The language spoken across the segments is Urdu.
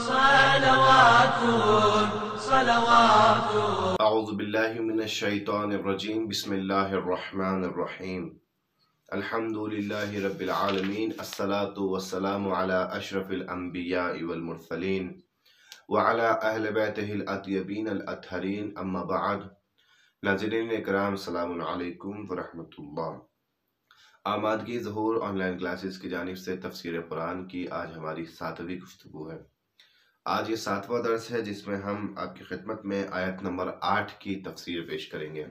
صلوات صلوات. اعوذ باللہ من الشیطان الرجیم. بسم اللہ الرحمن الرحیم. الحمد للہ رب العالمین. الصلاة والسلام علی اشرف الانبیاء والمرسلین وعلی اہل بیتہ الاطیبین الاطہرین. اما بعد. ناظرین اکرام، السلام علیکم ورحمۃ اللہ. آمادگی ظہور آن لائن کلاسز کی جانب سے تفسیر قرآن کی آج ہماری 7ویں گفتگو ہے. آج یہ 7واں درس ہے جس میں ہم آپ کی خدمت میں آیت نمبر 8 کی تفسیر پیش کریں گے.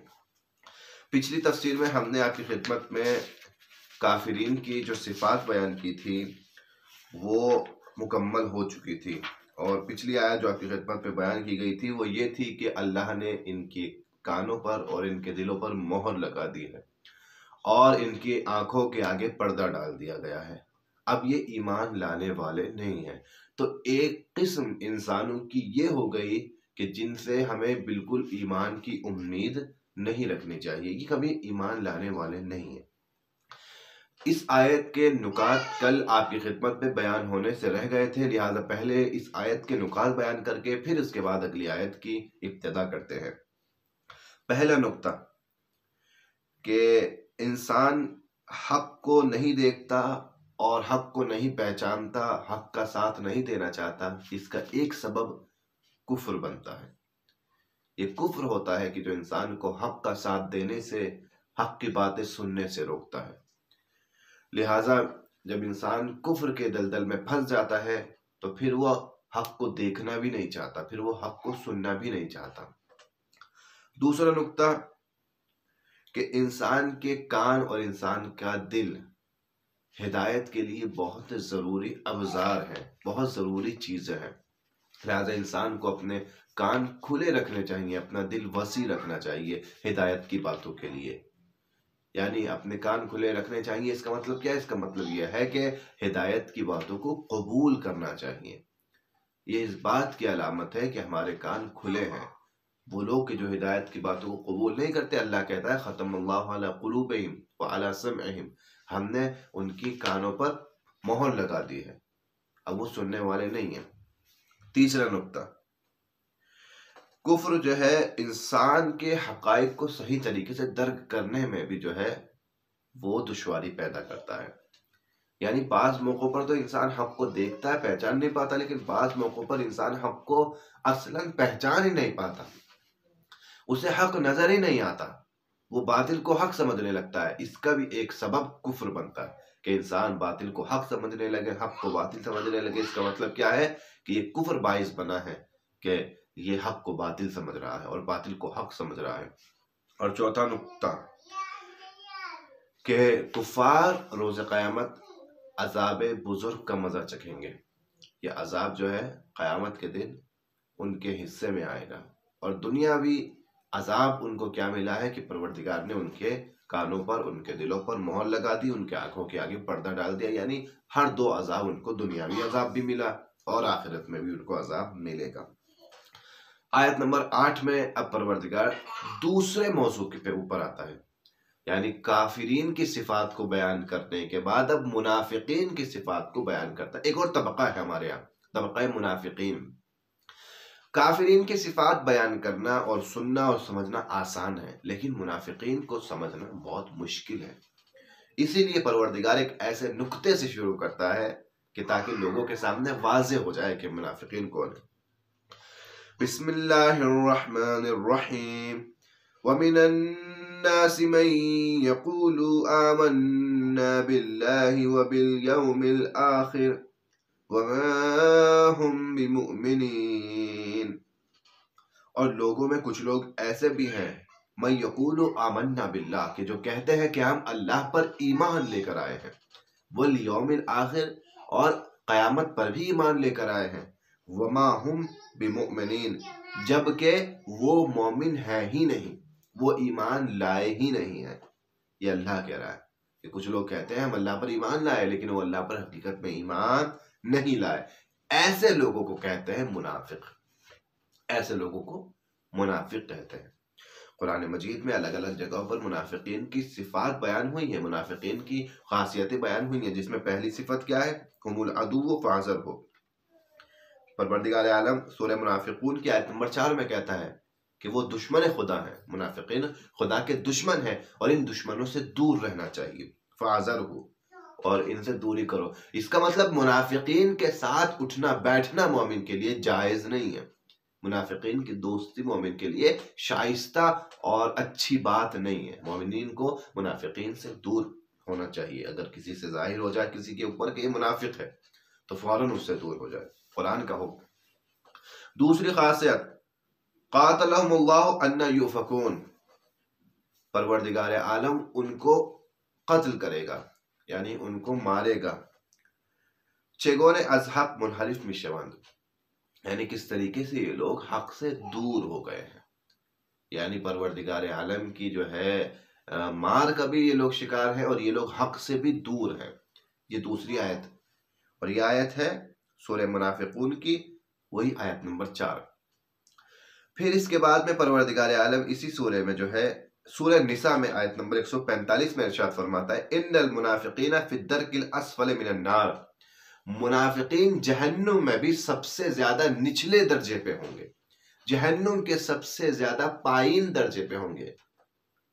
پچھلی تفسیر میں ہم نے آپ کی خدمت میں کافرین کی جو صفات بیان کی تھی وہ مکمل ہو چکی تھی، اور پچھلی آیت جو آپ کی خدمت میں بیان کی گئی تھی وہ یہ تھی کہ اللہ نے ان کی کانوں پر اور ان کے دلوں پر مہر لگا دی ہے اور ان کی آنکھوں کے آگے پردہ ڈال دیا گیا ہے. اب یہ ایمان لانے والے نہیں ہیں. تو ایک قسم انسانوں کی یہ ہو گئی کہ جن سے ہمیں بالکل ایمان کی امید نہیں رکھنی چاہیے، یہ کبھی ایمان لانے والے نہیں ہیں. اس آیت کے نکات کل آپ کی خدمت میں بیان ہونے سے رہ گئے تھے، لہٰذا پہلے اس آیت کے نکات بیان کر کے پھر اس کے بعد اگلی آیت کی ابتدا کرتے ہیں. پہلا نکتہ کہ انسان حق کو نہیں دیکھتا اور حق کو نہیں پہچانتا، حق کا ساتھ نہیں دینا چاہتا. اس کا ایک سبب کفر بنتا ہے. یہ کفر ہوتا ہے کہ جو انسان کو حق کا ساتھ دینے سے، حق کی باتیں سننے سے روکتا ہے. لہٰذا جب انسان کفر کے دلدل میں پھنس جاتا ہے تو پھر وہ حق کو دیکھنا بھی نہیں چاہتا، پھر وہ حق کو سننا بھی نہیں چاہتا. دوسرا نکتہ کہ انسان کے کان اور انسان کا دل ہدایت کے لیے بہت ضروری ابزار ہیں، بہت ضروری چیزیں ہیں. لہٰذا انسان کو اپنے کان کھلے رکھنے چاہیے، اپنا دل وسیع رکھنا چاہیے ہدایت کی باتوں کے لیے. یعنی اپنے کان کھلے رکھنے چاہیے، اس کا مطلب کیا ہے؟ اس کا مطلب یہ ہے کہ ہدایت کی باتوں کو قبول کرنا چاہیے. یہ اس بات کی علامت ہے کہ ہمارے کان کھلے ہیں. وہ لوگ کہ جو ہدایت کی باتوں کو قبول نہیں کرتے، اللہ کہتا ہے ختم اللہ علی قلوبہم وعلی سمعہم، ہم نے ان کی کانوں پر مہر لگا دی ہے، اب وہ سننے والے نہیں ہیں. تیسرا نکتہ، کفر جو ہے انسان کے حقائق کو صحیح طریقے سے درک کرنے میں بھی جو ہے وہ دشواری پیدا کرتا ہے. یعنی بعض موقعوں پر تو انسان حق کو دیکھتا ہے، پہچان نہیں پاتا، لیکن بعض موقعوں پر انسان حق کو اصلاً پہچان ہی نہیں پاتا، اسے حق نظر ہی نہیں آتا، وہ باطل کو حق سمجھنے لگتا ہے. اس کا بھی ایک سبب کفر بنتا ہے کہ انسان باطل کو حق سمجھنے لگے، حق کو باطل سمجھنے لگے. اس کا مطلب کیا ہے کہ یہ کفر باعث بنا ہے کہ یہ حق کو باطل سمجھ رہا ہے اور باطل کو حق سمجھ رہا ہے. اور چوتھا نکتہ کہ کفار روز قیامت عذاب بزرگ کا مزہ چکھیں گے. یہ عذاب جو ہے قیامت کے دن ان کے حصے میں آئے گا. اور دنیاوی عذاب ان کو کیا ملا ہے کہ پروردگار نے ان کے کانوں پر، ان کے دلوں پر مہر لگا دی، ان کے آنکھوں کے آگے پردہ ڈال دیا. یعنی ہر دو عذاب، ان کو دنیاوی عذاب بھی ملا اور آخرت میں بھی ان کو عذاب ملے گا. آیت نمبر 8 میں اب پروردگار دوسرے موضوع کے اوپر آتا ہے، یعنی کافرین کی صفات کو بیان کرنے کے بعد اب منافقین کی صفات کو بیان کرتا ہے. ایک اور طبقہ ہے ہمارے یہاں، طبقہ منافقین. کافرین کی صفات بیان کرنا اور سننا اور سمجھنا آسان ہے، لیکن منافقین کو سمجھنا بہت مشکل ہے. اسی لیے پروردگار ایک ایسے نقطے سے شروع کرتا ہے کہ تاکہ لوگوں کے سامنے واضح ہو جائے کہ منافقین کون ہیں. بسم اللہ الرحمن الرحیم. وَمِنَ النَّاسِ مَن يَقُولُ آمَنَّا بِاللَّهِ وَبِالْيَوْمِ الْآخِرِ وَمَا هُمْ بِمُؤْمِنِينَ. اور لوگوں میں کچھ لوگ ایسے بھی ہیں مَن يَقُولُ آمَنَّا بِاللَّهِ کہ جو کہتے ہیں کہ ہم اللہ پر ایمان لے کر آئے ہیں، وَالْيَوْمِ الْآخِرِ اور قیامت پر بھی ایمان لے کر آئے ہیں، وَمَا هُمْ بِمُؤْمِنِينَ جبکہ وہ مومن ہے ہی نہیں، وہ ایمان لائے ہی نہیں ہیں. یہ اللہ کہہ رہا ہے کہ کچھ لوگ کہتے ہیں ہم اللہ پر ایمان لائے، لیکن وہ اللہ پر حقیقت میں ایمان نہیں لائے. ایسے لوگوں کو کہتے ہیں منافق، ایسے لوگوں کو منافق کہتے ہیں. قرآن مجید میں الگ الگ جگہوں پر منافقین کی صفات بیان ہوئی ہیں، منافقین کی خاصیتیں بیان ہوئی ہیں، جس میں پہلی صفت کیا ہے؟ ہم العدو فاحذرہم، پروردگار عالم سورہ منافقون کی آیت نمبر 4 میں کہتا ہے کہ وہ دشمن خدا ہیں، منافقین خدا کے دشمن ہیں اور ان دشمنوں سے دور رہنا چاہیے، فَاعْذَرْهُ، اور ان سے دوری کرو۔ اس کا مطلب منافقین کے ساتھ اٹھنا بیٹھنا مومن کے لیے جائز نہیں ہے، منافقین کی دوستی مومن کے لیے شائستہ اور اچھی بات نہیں ہے۔ مومنین کو منافقین سے دور ہونا چاہیے۔ اگر کسی سے ظاہر ہو جائے کسی کے اوپر کہ یہ منافق ہے تو فوراً اس سے دور ہو جائے، قرآن کا حکم۔ دوسری خاصیت، قاتلہم اللہ ان یؤفکون، پروردگار عالم ان کو قتل کرے گا، یعنی ان کو مارے گا۔ چگونے از حق منحرف میشوند، یعنی کس طریقے سے یہ لوگ حق سے دور ہو گئے ہیں، یعنی پروردگار عالم کی جو ہے مار کا بھی یہ لوگ شکار ہیں اور یہ لوگ حق سے بھی دور ہیں۔ یہ دوسری آیت، اور یہ آیت ہے سورہ منافقون کی، وہی آیت نمبر 4۔ پھر اس کے بعد میں پروردگار عالم اسی سورہ میں جو ہے سورہ نساء میں آیت نمبر 145 میں ارشاد فرماتا ہے، ان المنافقین فی الدرک الاسفل من النار، منافقین جہنم میں بھی سب سے زیادہ نچلے درجے پہ ہوں گے، جہنم کے سب سے زیادہ پائین درجے پہ ہوں گے۔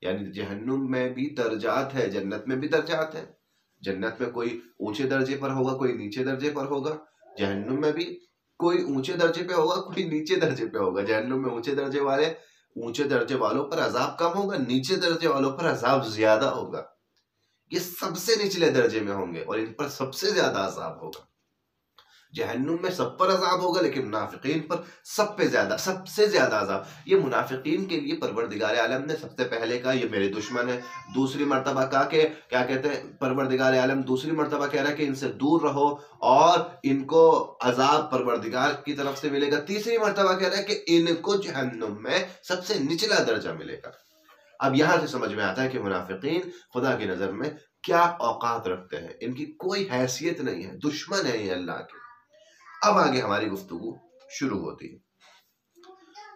یعنی جہنم میں بھی درجات ہے، جنت میں بھی درجات ہے، جنت میں کوئی اونچے درجے پر ہوگا کوئی نیچے درجے پر ہوگا، جہنم میں بھی کوئی اونچے درجے پہ ہوگا کوئی نیچے درجے پہ ہوگا۔ جہنم میں اونچے درجے والوں پر عذاب کم ہوگا، نیچے درجے والوں پر عذاب زیادہ ہوگا۔ یہ سب سے نچلے درجے میں ہوں گے اور ان پر سب سے زیادہ عذاب ہوگا۔ جہنم میں سب پر عذاب ہوگا لیکن منافقین پر سب سے زیادہ عذاب۔ یہ منافقین کے لیے پروردگار عالم نے سب سے پہلے کہا یہ میرے دشمن ہے، دوسری مرتبہ کہا کہ کیا کہتے ہیں پروردگار عالم دوسری مرتبہ کہہ رہا ہے کہ ان سے دور رہو اور ان کو عذاب پروردگار کی طرف سے ملے گا، تیسری مرتبہ کہہ رہا ہے کہ ان کو جہنم میں سب سے نچلا درجہ ملے گا۔ اب یہاں سے سمجھ میں آتا ہے کہ منافقین خدا کی نظر میں کیا اوقات رکھتے ہیں، ان کی کوئی حیثیت نہیں ہے، دشمن ہے یہ اللہ کے۔ اب آگے ہماری گفتگو شروع ہوتی ہے۔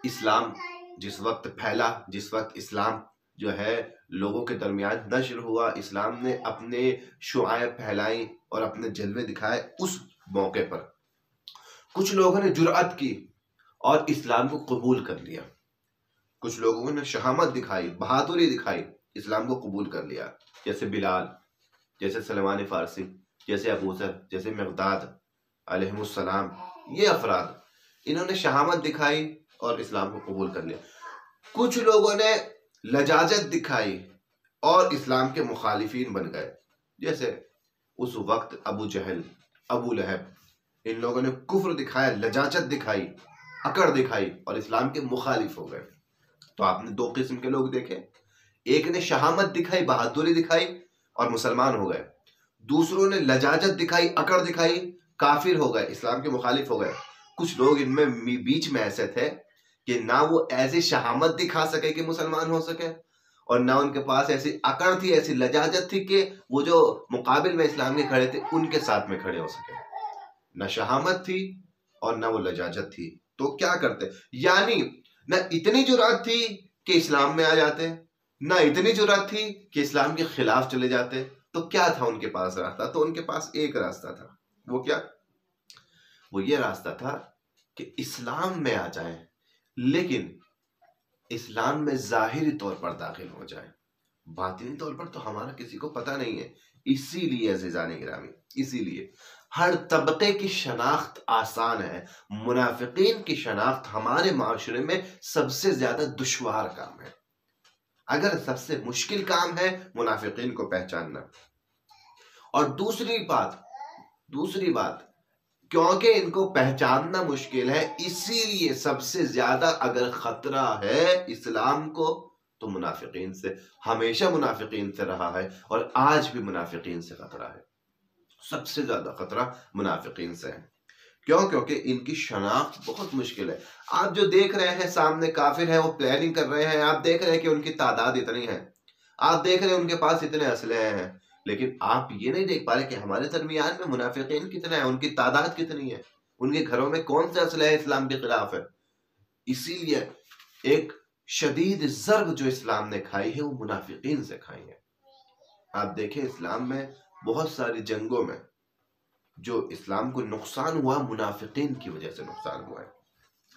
اسلام جس وقت پھیلا، جس وقت اسلام جو ہے لوگوں کے درمیان نشر ہوا، اسلام نے اپنے شعائیں پھیلائیں اور اپنے جلوے دکھائے، اس موقع پر کچھ لوگوں نے جرأت کی اور اسلام کو قبول کر لیا، کچھ لوگوں نے شہامت دکھائی، بہادری دکھائی، اسلام کو قبول کر لیا، جیسے بلال، جیسے سلمان فارسی، جیسے ابو ذر، جیسے مقداد علیہ السلام۔ یہ افراد انہوں نے شہامت دکھائی اور اسلام کو قبول کر لیا۔ کچھ لوگوں نے لجاجت دکھائی اور اسلام کے مخالفین بن گئے، جیسے اس وقت ابو جہل، ابو لہب، ان لوگوں نے کفر دکھایا، لجاجت دکھائی، اکڑ دکھائی اور اسلام کے مخالف ہو گئے۔ تو آپ نے دو قسم کے لوگ دیکھے، ایک نے شہامت دکھائی، بہادری دکھائی اور مسلمان ہو گئے، دوسروں نے لجاجت دکھائی، اکڑ دکھائی، کافر ہو گئے، اسلام کے مخالف ہو گئے۔ کچھ لوگ ان میں بیچ میں ایسے تھے کہ نہ وہ ایسی شہامت دکھا سکے کہ مسلمان ہو سکے اور نہ ان کے پاس ایسی اکڑ تھی، ایسی لجاجت تھی کہ وہ جو مقابل میں اسلام کے کھڑے تھے ان کے ساتھ میں کھڑے ہو سکے۔ نہ شہامت تھی اور نہ وہ لجاجت تھی، تو کیا کرتے؟ یعنی نہ اتنی جرأت تھی کہ اسلام میں آ جاتے، نہ اتنی جرأت تھی کہ اسلام کے خلاف چلے جاتے۔ تو کیا تھا ان کے پاس راستہ؟ تو ان کے پاس ایک راستہ تھا، وہ کیا؟ وہ یہ راستہ تھا کہ اسلام میں آ جائیں لیکن اسلام میں ظاہری طور پر داخل ہو جائیں، باطنی طور پر تو ہمارا کسی کو پتہ نہیں ہے۔ اسی لیے عزیزان گرامی، اسی لیے ہر طبقے کی شناخت آسان ہے، منافقین کی شناخت ہمارے معاشرے میں سب سے زیادہ دشوار کام ہے۔ اگر سب سے مشکل کام ہے منافقین کو پہچاننا، اور دوسری بات کیونکہ ان کو پہچاننا مشکل ہے، اسی لیے سب سے زیادہ اگر خطرہ ہے اسلام کو تو منافقین سے، ہمیشہ منافقین سے رہا ہے اور آج بھی منافقین سے خطرہ ہے۔ سب سے زیادہ خطرہ منافقین سے ہے۔ کیونکہ ان کی شناخت بہت مشکل ہے۔ آپ جو دیکھ رہے ہیں سامنے کافر ہیں، وہ پلاننگ کر رہے ہیں، آپ دیکھ رہے ہیں کہ ان کی تعداد اتنی ہے، آپ دیکھ رہے ہیں ان کے پاس اتنے اسلحے ہیں، لیکن آپ یہ نہیں دیکھ پا رہے کہ ہمارے درمیان میں منافقین کتنے ہیں، ان کی تعداد کتنی ہے، ان کے گھروں میں کون سے اسلحے اسلام کے خلاف ہے۔ اسی لیے ایک شدید ضرب جو اسلام نے کھائی ہے وہ منافقین سے کھائی ہے۔ آپ دیکھیں اسلام میں بہت ساری جنگوں میں جو اسلام کو نقصان ہوا منافقین کی وجہ سے نقصان ہوا ہے.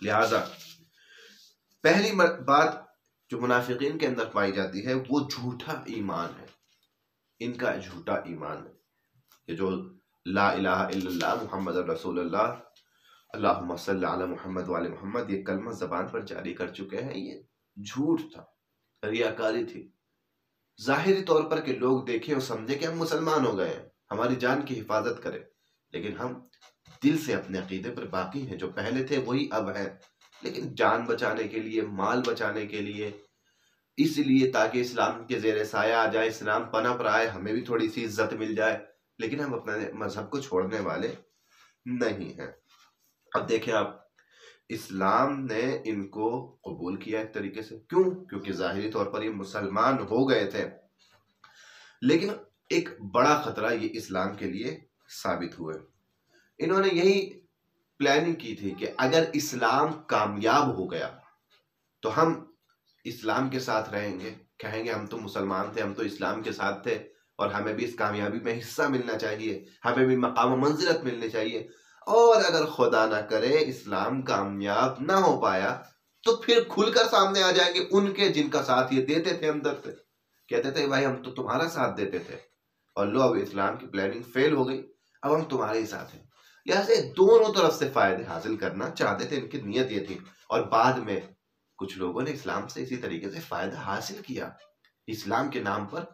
لہذا پہلی بات جو منافقین کے اندر پائی جاتی ہے وہ جھوٹا ایمان ہے. ان کا جھوٹا ایمان ہے. یہ جو لا الہ الا اللہ محمد رسول اللہ اللہم صلی علی محمد وعلی محمد یہ کلمہ زبان پر جاری کر چکے ہیں، یہ جھوٹ تھا، ریاکاری تھی. ظاہری طور پر کہ لوگ دیکھیں اور سمجھے کہ ہم مسلمان ہو گئے ہیں، ہماری جان کی حفاظت کریں، لیکن ہم دل سے اپنے عقیدے پر باقی ہیں. جو پہلے تھے وہی اب ہیں، لیکن جان بچانے کے لیے، مال بچانے کے لیے، اس لیے تاکہ اسلام کے زیر سایہ آ جائے، اسلام پنپ رہا ہے، ہمیں بھی تھوڑی سی عزت مل جائے، لیکن ہم اپنے مذہب کو چھوڑنے والے نہیں ہیں. اب دیکھیں آپ، اسلام نے ان کو قبول کیا ایک طریقے سے. کیوں؟ کیونکہ ظاہری طور پر یہ مسلمان ہو گئے تھے، لیکن ایک بڑا خطرہ یہ اسلام کے لیے ثابت ہوئے. انہوں نے یہی پلاننگ کی تھی کہ اگر اسلام کامیاب ہو گیا تو ہم اسلام کے ساتھ رہیں گے، کہیں گے ہم تو مسلمان تھے، ہم تو اسلام کے ساتھ تھے اور ہمیں بھی اس کامیابی میں حصہ ملنا چاہیے، ہمیں بھی مقام و منزلت ملنی چاہیے. اور اگر خدا نہ کرے اسلام کامیاب نہ ہو پایا تو پھر کھل کر سامنے آ جائیں گے ان کے جن کا ساتھ یہ دیتے تھے، اندر سے کہتے تھے بھائی ہم تو تمہارا ساتھ دیتے تھے اور لو اب اسلام کی پلاننگ فیل ہو گئی، اب ہم تمہارے ہی ساتھ ہیں. یہاں دونوں طرف سے فائدے حاصل کرنا چاہتے تھے، ان کی نیت یہ تھی. اور بعد میں کچھ لوگوں نے اسلام سے اسی طریقے سے فائدہ حاصل کیا، اسلام کے نام پر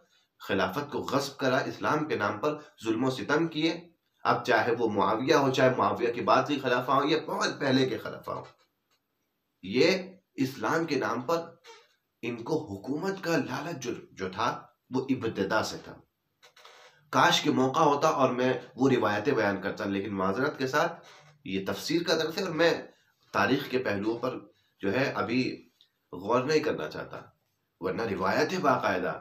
خلافت کو غصب کرا، اسلام کے نام پر ظلم و ستم کیے. اب چاہے وہ معاویہ ہو، چاہے معاویہ کے بعد کے خلافہ ہو یا بہت پہلے کے خلافہ ہو، یہ اسلام کے نام پر ان کو حکومت کا لالچ جو تھا وہ ابتدا سے تھا. کاش کے موقع ہوتا اور میں وہ روایتیں بیان کرتا، لیکن معذرت کے ساتھ یہ تفسیر کا درس ہے اور میں تاریخ کے پہلوؤں پر جو ہے ابھی غور نہیں کرنا چاہتا. ورنہ روایتیں باقاعدہ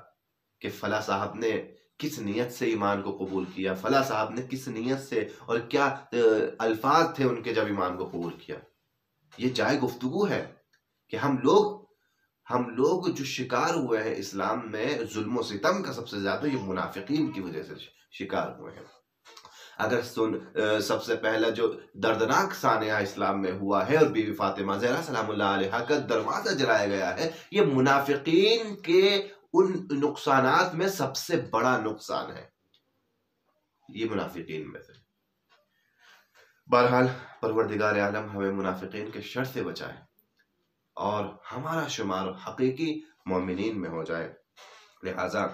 کہ فلاں صاحب نے کس نیت سے ایمان کو قبول کیا، فلاں صاحب نے کس نیت سے اور کیا الفاظ تھے ان کے جب ایمان کو قبول کیا. یہ جائے گفتگو ہے کہ ہم لوگ جو شکار ہوئے ہیں اسلام میں ظلم و ستم کا سب سے زیادہ یہ منافقین کی وجہ سے شکار ہوئے ہیں. اگر سب سے پہلا جو دردناک سانحہ اسلام میں ہوا ہے اور بی بی فاطمہ زہرا سلام اللہ علیہا کا دروازہ جلایا گیا ہے، یہ منافقین کے ان نقصانات میں سب سے بڑا نقصان ہے، یہ منافقین میں سے. بہرحال پروردگار عالم ہمیں منافقین کے شر سے بچائے اور ہمارا شمار حقیقی مومنین میں ہو جائے. لہذا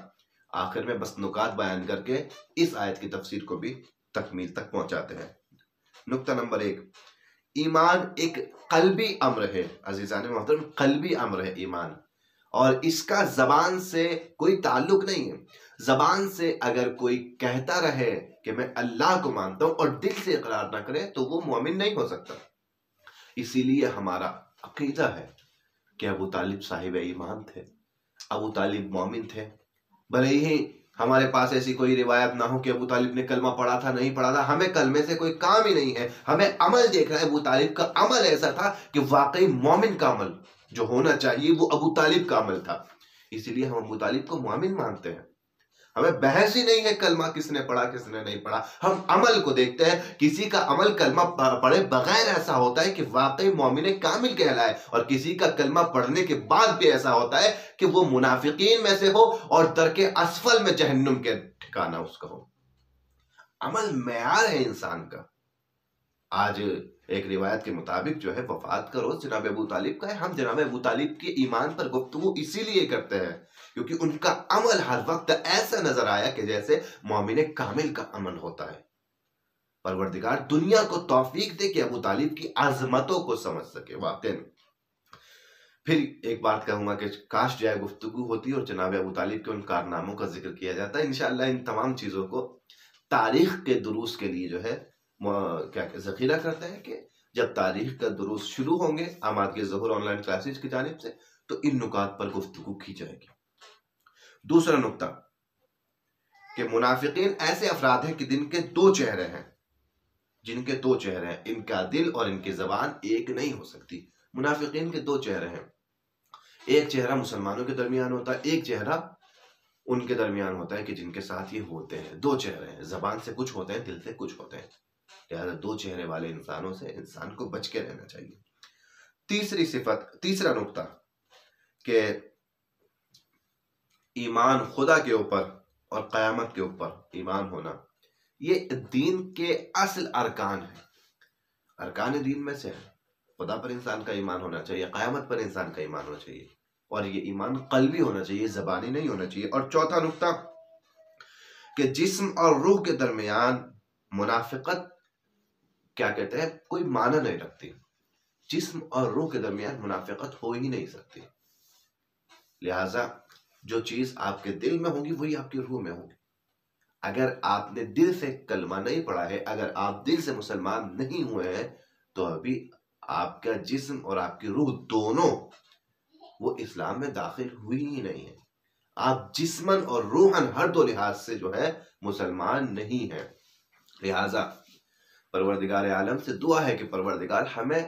آخر میں بس نکات بیان کر کے اس آیت کی تفسیر کو بھی تکمیل تک پہنچاتے ہیں. نقطہ نمبر 1، ایمان ایک قلبی امر ہے. عزیزان محترم، قلبی امر ہے ایمان، اور اس کا زبان سے کوئی تعلق نہیں ہے. زبان سے اگر کوئی کہتا رہے کہ میں اللہ کو مانتا ہوں اور دل سے اقرار نہ کرے تو وہ مومن نہیں ہو سکتا. اسی لیے ہمارا عقیدہ ہے کہ ابو طالب صاحب ایمان تھے، ابو طالب مومن تھے. بھلے ہی ہمارے پاس ایسی کوئی روایت نہ ہو کہ ابو طالب نے کلمہ پڑھا تھا نہیں پڑھا تھا، ہمیں کلمے سے کوئی کام ہی نہیں ہے، ہمیں عمل دیکھ رہا ہے. ابو طالب کا عمل ایسا تھا کہ واقعی مومن کا عمل جو ہونا چاہیے وہ ابو طالب کا عمل تھا. اسی لیے ہم ابو طالب کو مومن مانتے ہیں. ہمیں بحث ہی نہیں ہے کلمہ کس نے پڑھا کس نے نہیں پڑھا، ہم عمل کو دیکھتے ہیں. کسی کا عمل کلمہ پڑھے بغیر ایسا ہوتا ہے کہ واقعی مومن کامل کہلائے، اور کسی کا کلمہ پڑھنے کے بعد بھی ایسا ہوتا ہے کہ وہ منافقین میں سے ہو اور درک اسفل میں جہنم کے ٹھکانہ اس کا ہو. عمل معیار ہے انسان کا. آج ایک روایت کے مطابق جو ہے وفات کا روز جناب ابو طالب کا ہے. ہم جناب ابو طالب کے ایمان پر گفتگو اسی لیے کرتے ہیں کیونکہ ان کا عمل ہر وقت ایسا نظر آیا کہ جیسے مومن کامل کا عمل ہوتا ہے. پروردگار دنیا کو توفیق دے کہ ابو طالب کی عظمتوں کو سمجھ سکے. واقعی پھر ایک بات کہوں گا کہ کاش جائے گفتگو ہوتی اور جناب ابو طالب کے ان کارناموں کا ذکر کیا جاتا. انشاءاللہ ان تمام چیزوں کو تاریخ کے دروس کے لیے جو ہے کیا ذخیرہ کرتے ہیں کہ جب تاریخ کا دروس شروع ہوں گے آمادگی ظہور آن لائن کلاسز کی جانب سے تو ان نکات پر گفتگو کی جائے گی. دوسرا نقطہ کہ منافقین ایسے افراد ہیں کہ جن کے دو چہرے ہیں، ان کا دل اور ان کی زبان ایک نہیں ہو سکتی. منافقین کے دو چہرے ہیں، ایک چہرہ مسلمانوں کے درمیان ہوتا ہے، ایک چہرہ ان کے درمیان ہوتا ہے کہ جن کے ساتھ یہ ہوتے ہیں. دو چہرے ہیں، زبان سے کچھ ہوتے ہیں، دل سے کچھ ہوتے ہیں. لہذا دو چہرے والے انسانوں سے انسان کو بچ کے رہنا چاہیے. تیسرا نقطہ کہ ایمان خدا کے اوپر اور قیامت کے اوپر ایمان ہونا، یہ دین کے اصل ارکان ہیں. ارکان دین میں سے ہے. خدا پر انسان کا ایمان ہونا چاہیے، قیامت پر انسان کا ایمان ہونا چاہیے، اور یہ ایمان قلبی ہونا چاہیے، زبانی نہیں ہونا چاہیے. اور چوتھا نقطہ کہ جسم اور روح کے درمیان منافقت کیا کہتے ہیں کوئی معنی نہیں رکھتی. جسم اور روح کے درمیان منافقت ہو ہی نہیں سکتی. لہذا جو چیز آپ کے دل میں ہوگی وہی آپ کی روح میں ہوگی. اگر آپ نے دل سے کلمہ نہیں پڑھا ہے، اگر آپ دل سے مسلمان نہیں ہوئے ہیں، تو ابھی آپ کا جسم اور آپ کی روح دونوں وہ اسلام میں داخل ہوئی ہی نہیں ہے. آپ جسمن اور روحن ہر دو لحاظ سے جو ہے مسلمان نہیں ہیں. لہذا پروردگار عالم سے دعا ہے کہ پروردگار ہمیں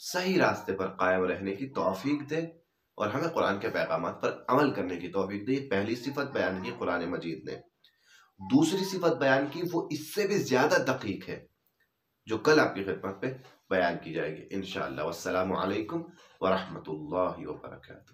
صحیح راستے پر قائم رہنے کی توفیق دے اور ہمیں قرآن کے پیغامات پر عمل کرنے کی توفیق دے. پہلی صفت بیان کی قرآن مجید نے. دوسری صفت بیان کی وہ اس سے بھی زیادہ دقیق ہے جو کل آپ کی خدمت پہ بیان کی جائے گی انشاءاللہ. والسلام علیکم ورحمۃ اللہ وبرکاتہ.